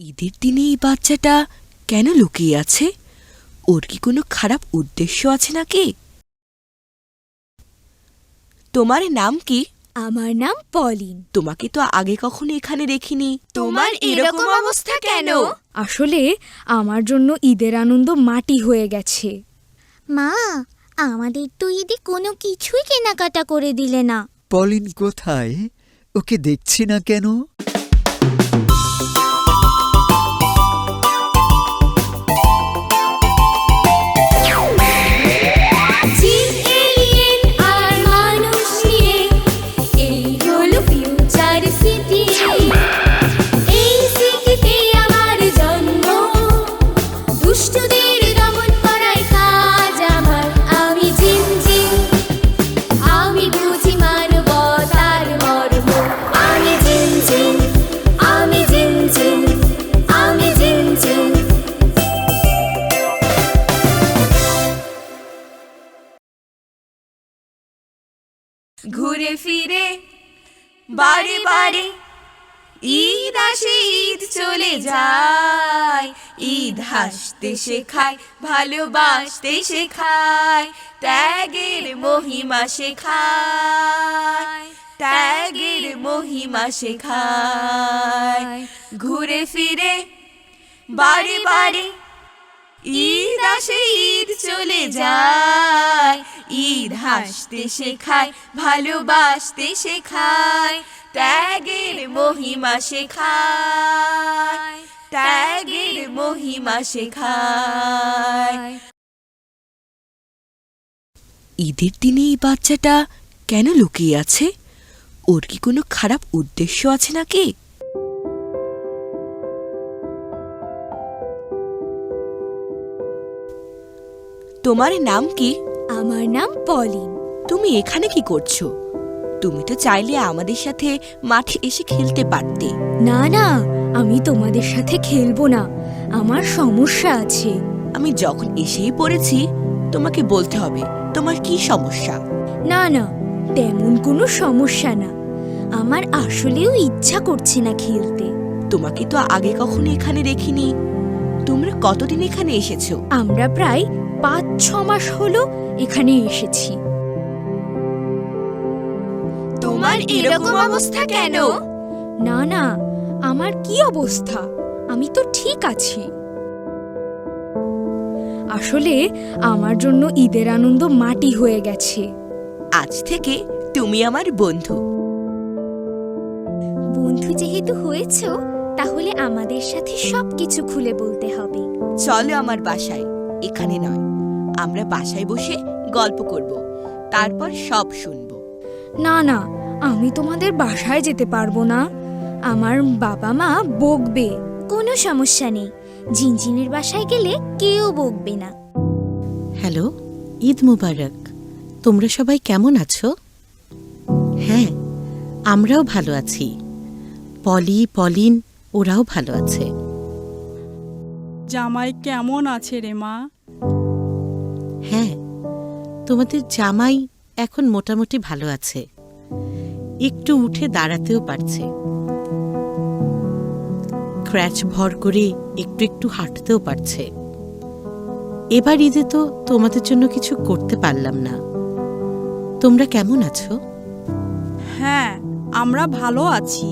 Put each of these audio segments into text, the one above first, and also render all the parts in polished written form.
ঈদের দিনে এই বাচ্চাটা কেন লুকিয়ে আছে? ওর কি কোনো খারাপ উদ্দেশ্য আছে নাকি? তোমার নাম কি? আমার নাম পলিন। তোমাকে তো আগে কখনো এখানে দেখিনি। তোমার এরকম অবস্থা কেন? আসলে আমার জন্য ঈদের আনন্দ মাটি হয়ে গেছে। মা, আমাদের তো ঈদে কোনো কিছুই কেনাকাটা করে দিলে না। পলিন কোথায়? ওকে দেখছি না কেন? ঘুরে ফিরে বারে বারে ঈদ আসে, ঈদ চলে যায়। ঈদ হাসতে শেখায়, ভালোবাসতে শেখায়, ত্যাগের মহিমা শেখায়, ত্যাগের মহিমা শেখায়। ঘুরে ফিরে বারে বারে ঈদ আসে, ঈদ চলে যায়। ঈদ হাসতে শেখায়, ভালোবাসতে শেখায়, ত্যাগের মহিমা শেখায়, ত্যাগের মহিমা শেখায়। ঈদের দিনে এই বাচ্চাটা কেন লুকিয়ে আছে? ওর কি কোনো খারাপ উদ্দেশ্য আছে নাকি? তোমার নাম কি? আমার নাম পলিন। তুমি এখানে কি করছো? তুমি তো চাইলে আমাদের সাথে মাঠে এসে খেলতে পারতে। না না, আমি তোমাদের সাথে খেলবো না, আমার সমস্যা আছে। আমি যখন এসেই পড়েছি, তোমাকে বলতে হবে তোমার কি সমস্যা। না না, তেমন কোনো সমস্যা না, আমার আসলেও ইচ্ছা করছে না খেলতে। তোমাকে তো আগে কখনো এখানে দেখিনি। তোমরা কতদিন এখানে এসেছো? আমরা প্রায় ৫-৬ মাস হলো এখানে এসেছি। তোমার এরকম অবস্থা কেন? না না, আমার কি অবস্থা? আমি তো ঠিক আছি। আসলে আমার জন্য ঈদের আনন্দ মাটি হয়ে গেছে। আজ থেকে তুমি আমার বন্ধু। বন্ধু যেহেতু হয়েছো, তাহলে আমাদের সাথে সবকিছু খুলে বলতে হবে। চলো আমার বাসায়। এখানে নয়, আমরা বাসায় বসে গল্প করব, তারপর সব শুনবো। না না, আমি তোমাদের বাসায় যেতে পারবো না, আমার বাবা মা বকবে। কোনো সমস্যা নেই, ঝিনঝিনের বাসায় গেলে কেউ বকবে না। হ্যালো, ঈদ মুবারক। তোমরা সবাই কেমন আছো? হ্যাঁ, আমরাও ভালো আছি। পলিন ওরাও ভালো আছে। জামাই কেমন আছে রে মা? হ্যাঁ, তোমাদের জামাই এখন মোটামুটি ভালো আছে, একটু উঠে দাঁড়াতেও পারছে, ক্র্যাচ ভর করে একটু একটু হাঁটতেও পারছে। এবার ঈদে তো তোমাদের জন্য কিছু করতে পারলাম না। তোমরা কেমন আছো? হ্যাঁ, আমরা ভালো আছি।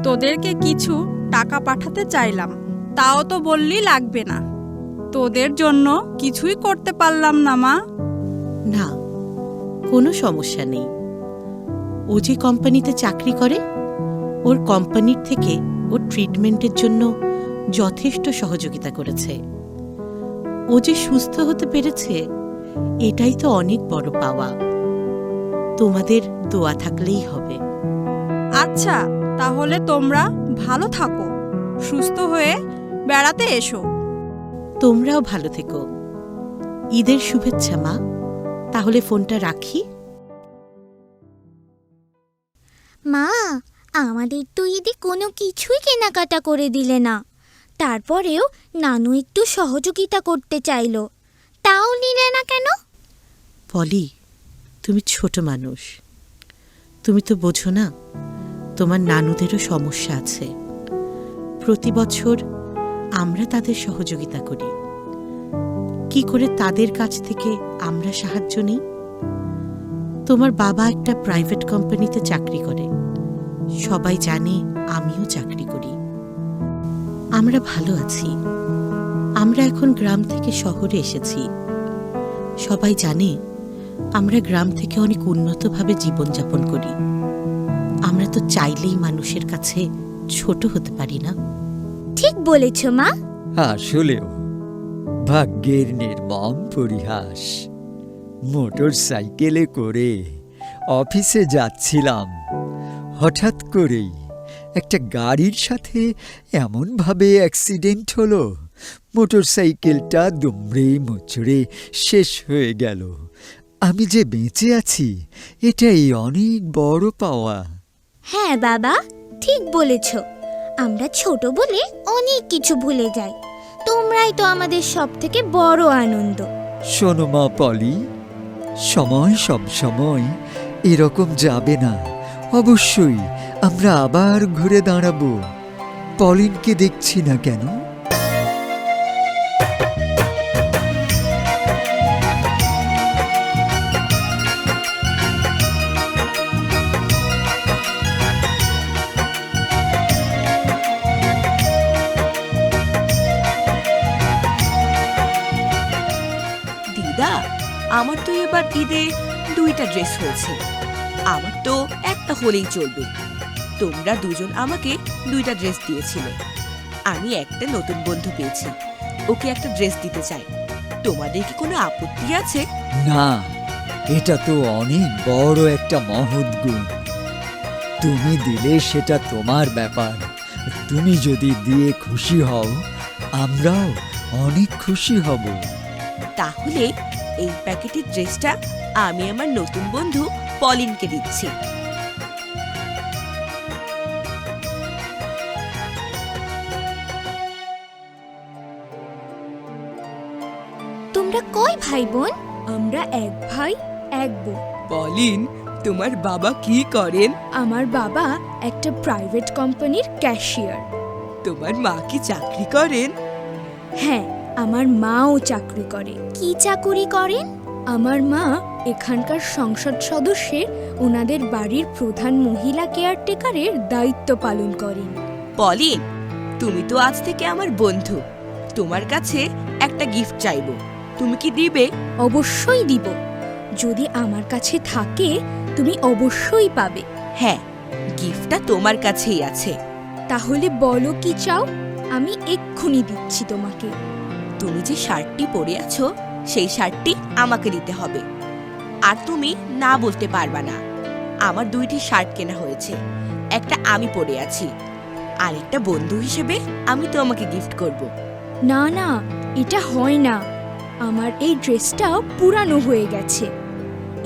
তোদেরকে কিছু টাকা পাঠাতে চাইলাম, তাও তো বললি লাগবে না। তোদের জন্য কিছুই করতে পারলাম না মা। না, কোনো সমস্যা নেই। ও যে কোম্পানিতে চাকরি করে, ওর কোম্পানির থেকে ওর ট্রিটমেন্টের জন্য যথেষ্ট সহযোগিতা করেছে। ও যে সুস্থ হতে পেরেছে, এটাই তো অনেক বড় পাওয়া। তোমাদের দোয়া থাকলেই হবে। আচ্ছা, তাহলে তোমরা ভালো থাকো, সুস্থ হয়ে বেড়াতে এসো। তোমরাও ভালো থেকো। ঈদের শুভেচ্ছা মা। তাহলে ফোনটা রাখি। মা, আমাদের তো ঈদে কোনো কিছুই কেনাকাটা করে দিলে না। তারপরেও নানু একটু সহযোগিতা করতে চাইলো, তাও নিলে না কেন? পলি, তুমি ছোট মানুষ, তুমি তো বোঝো না তোমার নানুদেরও সমস্যা আছে। প্রতি বছর আমরা তাদের সহযোগিতা করি? কি করে তাদের কাছ থেকে আমরা সাহায্য নিই? তোমার বাবা একটা প্রাইভেট কোম্পানিতে চাকরি করে, সবাই জানে আমিও চাকরি করি। আমরা ভালো আছি। আমরা এখন গ্রাম থেকে শহরে এসেছি। সবাই জানে আমরা গ্রাম থেকে অনেক উন্নতভাবে জীবনযাপন করি। আমরা তো চাইলেই মানুষের কাছে ছোট হতে পারি না। ঠিক বলেছ মা। আসলেও ভাগ্যের নির্মম পরিহাস। মোটর সাইকেলে করে অফিসে যাচ্ছিলাম, হঠাৎ করেই একটা গাড়ির সাথে এমনভাবে অ্যাক্সিডেন্ট হলো, মোটর সাইকেলটা দুমড়ে মুচড়ে শেষ হয়ে গেল। আমি যে বেঁচে আছি এটাই অনেক বড় পাওয়া। হ্যাঁ বাবা, ঠিক বলেছ। আমরা ছোট বলে অনেক কিছু ভুলে যাই। তোমরাই তো আমাদের সব থেকে বড় আনন্দ। শোনো মা পলি, সময় সব সময় এরকম যাবে না। অবশ্যই আমরা আবার ঘুরে দাঁড়াবো। পলিনকে দেখছি না কেন? দিদা, আমার তো এবার ঈদে 2টা ড্রেস হয়েছে। আমার তো একটা হলেই চলবে। তোমরা দুজন আমাকে 2টা ড্রেস দিয়েছিলে। আমি একটা নতুন বন্ধু পেয়েছি, ওকে একটা ড্রেস দিতে চাই। তোমাদের কি কোনো আপত্তি আছে? না, এটা তো অনেক বড় একটা মহৎ গুণ। তুমি দিলে সেটা তোমার ব্যাপার। তুমি যদি দিয়ে খুশি হও, আমরাও অনেক খুশি হব। তাহলে এই প্যাকেটের ড্রেসটা আমি আমার নতুন বন্ধু পলিনকে দিচ্ছি। তোমরা কয় ভাই বোন? আমরা এক ভাই এক বোন। পলিন, তোমার বাবা কি করেন? আমার বাবা একটা প্রাইভেট কোম্পানির ক্যাশিয়ার। তোমার মা কি চাকরি করেন? হ্যাঁ, আমার মাও চাকরি করে। কি চাকুরি করেন? আমার মা এখানকার সংসদ সদস্যের ওনাদের বাড়ির প্রধান মহিলা কেয়ারটেকারের দায়িত্ব পালন করেন। পলিন, তুমি তো আজ থেকে আমার বন্ধু। তোমার কাছে একটা গিফট চাইবো, তুমি কি দিবে? অবশ্যই দিব। যদি আমার কাছে থাকে তুমি অবশ্যই পাবে। হ্যাঁ, গিফটটা তোমার কাছেই আছে। তাহলে বলো কি চাও, আমি এক্ষুনি দিচ্ছি তোমাকে। তুমি যে শার্টটি পরে আছো সেই শার্টটি আমাকে দিতে হবে। আর তুমি না বলতে পারবা না। আমার 2টি শার্ট কেনা হয়েছে, একটা আমি পরে আছি, আর একটা বন্ধু হিসেবে আমি তোমাকে গিফট করব। না না, এটা হয় না। আমার এই ড্রেসটা পুরানো হয়ে গেছে।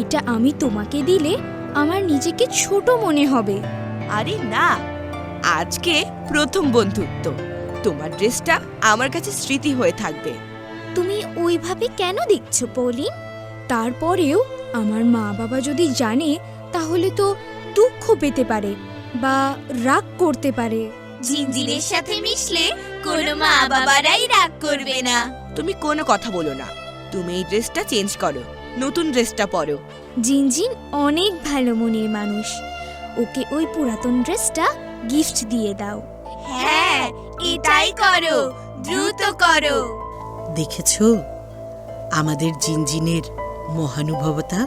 এটা আমি তোমাকে দিলে আমার নিজেকে ছোট মনে হবে। আরে না, আজকে প্রথম বন্ধুত্ব। তোমার ড্রেসটা আমার কাছে স্মৃতি হয়ে থাকবে। তুমি ওইভাবে কেন দেখছো পলিন? তারপরেও আমার মা বাবা যদি জানে তাহলে তো দুঃখ পেতে পারে বা রাগ করতে পারে। জিনজিনের সাথে মিশলে কোনো মা বাবারাই রাগ করবে না। তুমি কোনো কথা বলো না। তুমি এই ড্রেসটা চেঞ্জ করো, নতুন ড্রেসটা পরো। জিনজিন অনেক ভালো মনের মানুষ। ওকে ওই পুরাতন ড্রেসটা গিফট দিয়ে দাও। হ্যাঁ, এটাই করো, দ্রুত করো। দেখেছ আমাদের জিনজিনের মহানুভবতা?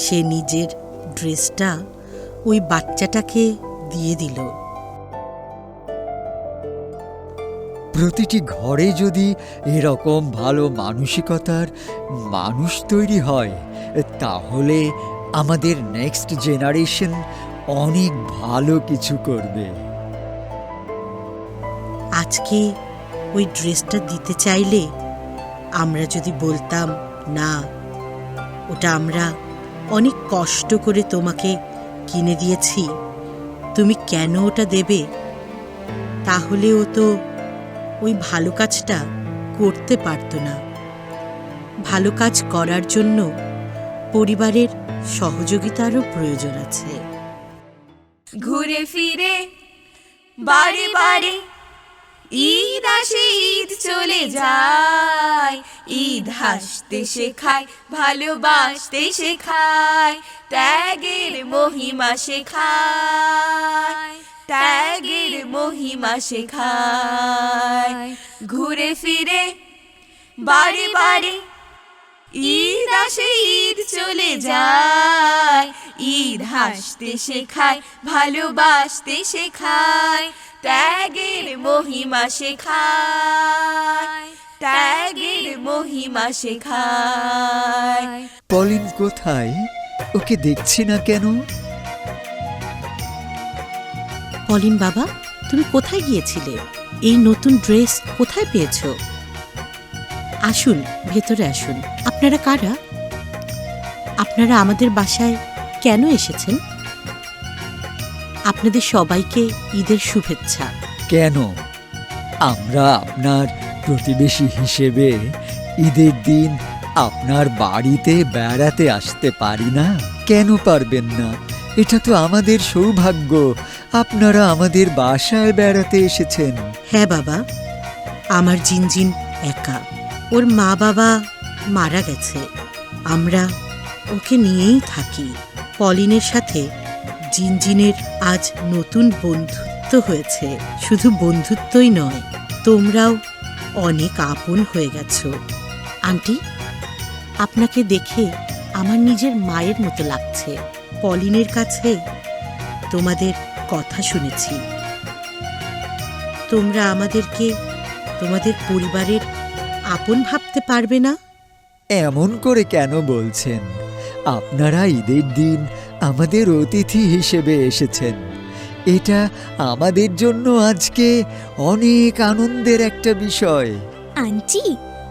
সে নিজের ড্রেসটা ওই বাচ্চাটাকে দিয়ে দিল। প্রতিটি ঘরে যদি এরকম ভালো মানসিকতার মানুষ তৈরি হয়, তাহলে আমাদের নেক্সট জেনারেশন অনেক ভালো কিছু করবে। আজকে ওই ড্রেসটা দিতে চাইলে আমরা যদি বলতাম না, ওটা আমরা অনেক কষ্ট করে তোমাকে কিনে দিয়েছি, তুমি কেন ওটা দেবে, তাহলে ও তো ওই ভালো কাজটা করতে পারতো না। ভালো কাজ করার জন্য পরিবারের সহযোগিতারও প্রয়োজন আছে। ঘুরে ফিরে বারে বারে ঈদ আসে। চলে যায়। ঈদ হাসতে শেখায়, ভালোবাসতে শেখায়, ত্যাগের মহিমা শেখায়, ত্যাগের মহিমা শেখায়। ঘুরে ফিরে বারে বারে ঈদ আসে, ঈদ চলে যায়। ঈদ হাসতে শেখায়, ভালোবাসতে শেখায়, ত্যাগের মহিমা শেখায়, ত্যাগের মহিমা শেখায়। পলিন কোথায়? ওকে দেখছি না কেন? পলিন বাবা, তুমি কোথায় গিয়েছিলে? এই নতুন ড্রেস কোথায় পেয়েছো? আসুন, ভেতরে আসুন। আপনারা কারা? আপনারা আমাদের বাসায় কেন এসেছেন? আপনাদের সবাইকে ঈদের শুভেচ্ছা। কেন? আমরা আপনার প্রতিবেশী হিসেবে ঈদের দিন আপনার বাড়িতে বেড়াতে আসতে পারি না? কেন পারবেন না? এটা তো আমাদের সৌভাগ্য, আপনারা আমাদের বাসায় বেড়াতে এসেছেন। হ্যাঁ বাবা, আমার জিনজিন একা। ওর মা বাবা মারা গেছে, আমরা ওকে নিয়েই থাকি। পলিনের সাথে জিনজিনের আজ নতুন বন্ধুত্ব হয়েছে। শুধু বন্ধুত্বই নয়, তোমরাও অনেক আপন হয়ে গেছো। আন্টি, আপনাকে দেখে আমার নিজের মায়ের মতো লাগছে। পলিনের কাছে তোমাদের কথা শুনেছি, তোমরা আমাদেরকে তোমাদের পরিবারের আপন ভাবতে পারবে না? এমন করে কেন বলছেন? আপনারা ঈদের দিন আমাদের অতিথি হিসেবে এসেছেন। এটা আমাদের জন্য আজকে অনেক আনন্দের একটা বিষয়। আন্টি,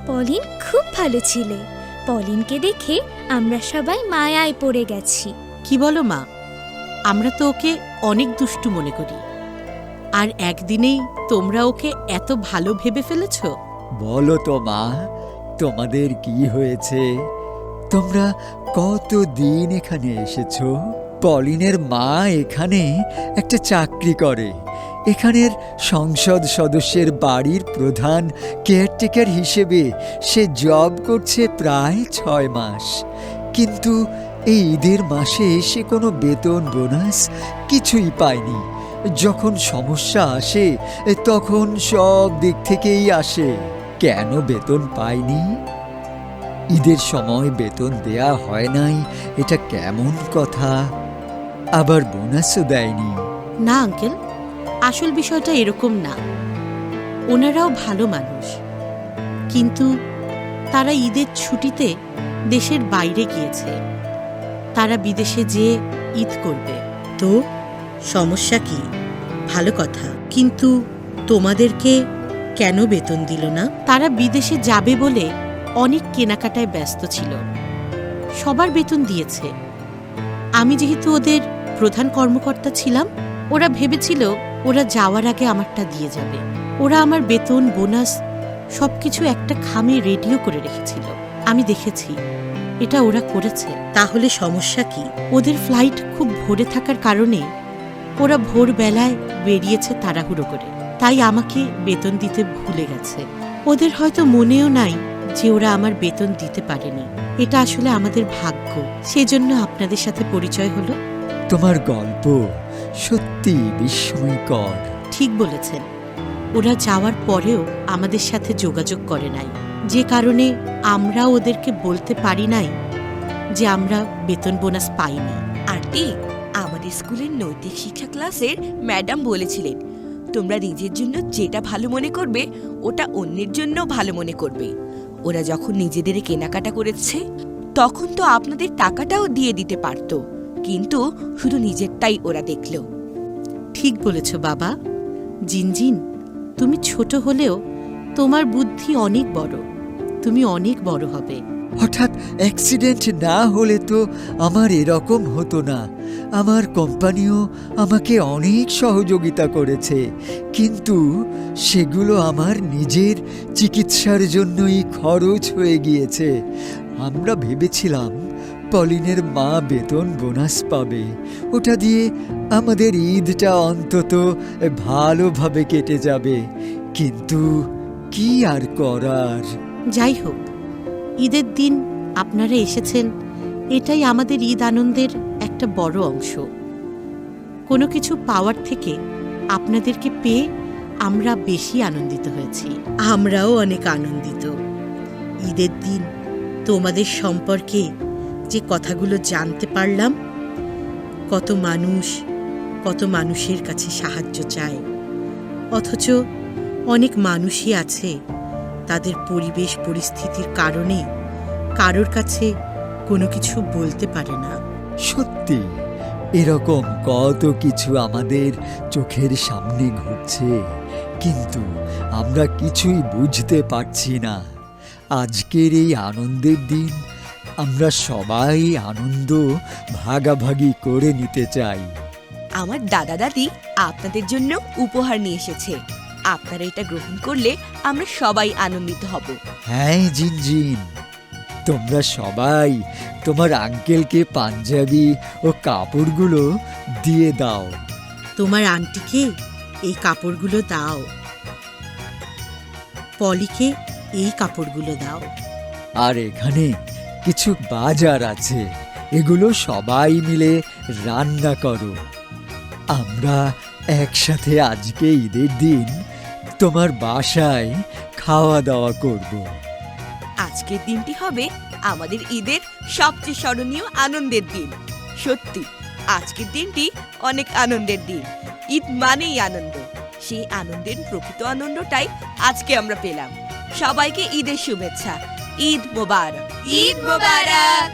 পলিন খুব ভালো ছিলে। পলিনকে দেখে আমরা সবাই মায়ায় পড়ে গেছি। কি বলো মা? আমরা তো ওকে অনেক দুষ্টু মনে করি, আর একদিনেই তোমরা ওকে এত ভালো ভেবে ফেলেছ। বলো তো মা, তোমাদের কি হয়েছে? তোমরা কতদিন এখানে এসেছো? পলিনের মা এখানে একটা চাকরি করে। এখানের সংসদ সদস্যের বাড়ির প্রধান কেয়ারটেকার হিসেবে সে জব করছে প্রায় 6 মাস। কিন্তু এই ঈদের মাসে সে কোনো বেতন বোনাস কিছুই পায়নি। যখন সমস্যা আসে তখন সব দিক থেকেই আসে। কেন বেতন পায়নি? ঈদের সময় বেতন দেয়া হয় নাই, এটা কেমন কথা? আবার বোনাসও দেয়নি। না আঙ্কেল, আসল বিষয়টা এরকম না। ওনারাও ভালো মানুষ, কিন্তু তারা ঈদের ছুটিতে দেশের বাইরে গিয়েছে। তারা বিদেশে যেয়ে ঈদ করবে। তো সমস্যা কি? ভালো কথা, কিন্তু তোমাদেরকে কেন বেতন দিল না? তারা বিদেশে যাবে বলে অনেক কেনাকাটায় ব্যস্ত ছিল। সবার বেতন দিয়েছে। আমি যেহেতু ওদের প্রধান কর্মকর্তা ছিলাম, ওরা ভেবেছিল ওরা যাওয়ার আগে আমারটা দিয়ে যাবে। ওরা আমার বেতন বোনাস সবকিছু একটা খামে রেডিও করে রেখেছিল। আমি দেখেছি এটা ওরা করেছে। তাহলে সমস্যা কি? ওদের ফ্লাইট খুব ভোরে থাকার কারণে ওরা ভোরবেলায় বেরিয়েছে তাড়াহুড়ো করে, তাই আমাকে বেতন দিতে ভুলে গেছে। ওদের হয়তো মনেও নাই যে ওরা আমার বেতন দিতে পারেনি। এটা আসলে আমাদের ভাগ্য। সেজন্য আপনাদের সাথে পরিচয় হলো। তোমার গল্প সত্যি বিস্ময়কর। ঠিক বলেছেন। ওরা যাওয়ার পরেও আমাদের সাথে যোগাযোগ করে নাই, যে কারণে আমরা ওদেরকে বলতে পারি নাই যে আমরা বেতন বোনাস পাইনি। আন্টি, আমাদের স্কুলের নৈতিক শিক্ষা ক্লাসের ম্যাডাম বলেছিলেন, তোমরা নিজের জন্য যেটা ভালো মনে করবে ওটা অন্যের জন্য ভালো মনে করবে। ওরা যখন নিজেদের কেনাকাটা করেছে তখন তো আপনাদের টাকাটাও দিয়ে দিতে পারতো, কিন্তু শুধু নিজেরটাই ওরা দেখলো। ঠিক বলেছ বাবা। জিনজিন, তুমি ছোট হলেও তোমার বুদ্ধি অনেক বড়। তুমি অনেক বড় হবে। হঠাৎ অ্যাক্সিডেন্ট না হলে তো আমার এরকম হতো না। আমার কোম্পানিও আমাকে অনেক সহযোগিতা করেছে, কিন্তু সেগুলো আমার নিজের চিকিৎসার জন্যই খরচ হয়ে গিয়েছে। আমরা ভেবেছিলাম পলিনের মা বেতন বোনাস পাবে, ওটা দিয়ে আমাদের ঈদটা অন্তত ভালোভাবে কেটে যাবে। কিন্তু কি আর করার। যাই হোক, ঈদের দিন আপনারা এসেছেন, এটাই আমাদের ঈদ আনন্দের একটা বড় অংশ। কোনো কিছু পাওয়ার থেকে আপনাদেরকে পেয়ে আমরা বেশি আনন্দিত হয়েছি। আমরাও অনেক আনন্দিত। ঈদের দিন তোমাদের সম্পর্কে যে কথাগুলো জানতে পারলাম, কত মানুষের কাছে সাহায্য চায়, অথচ অনেক মানুষই আছে তাদের পরিবেশ পরিস্থিতির কারণে কারোর কাছে কোনো কিছু বলতে পারে না। সত্যি এরকম কত কিছু আমাদের চোখের সামনে ঘটছে, কিন্তু আমরা কিছুই বুঝতে পারছি না। আজকের এই আনন্দের দিন আমরা সবাই আনন্দ ভাগাভাগি করে নিতে চাই। আমার দাদা দাদি আপনাদের জন্য উপহার নিয়ে এসেছে। আপনারা এটা গ্রহণ করলে আমরা সবাই আনন্দিত হব। হ্যাঁ জিনজিন, তোমরা সবাই তোমার আঙ্কেলকে পাঞ্জাবি ও কাপড়গুলো দিয়ে দাও। তোমার আন্টিকে এই কাপড়গুলো দাও, পলিকে এই কাপড়গুলো দাও। আর এখানে কিছু বাজার আছে, এগুলো সবাই মিলে রান্না করো। আমরা একসাথে আজকে ঈদের দিন তোমার বাসায় খাওয়া দাওয়া করব। আজকের দিনটি হবে আমাদের ঈদের সবচেয়ে স্মরণীয় আনন্দের দিন। সত্যি আজকের দিনটি অনেক আনন্দের দিন। ঈদ মানেই আনন্দ। সেই আনন্দের প্রকৃত আনন্দটাই আজকে আমরা পেলাম। সবাইকে ঈদের শুভেচ্ছা। ঈদ মোবারক। ঈদ মোবারক।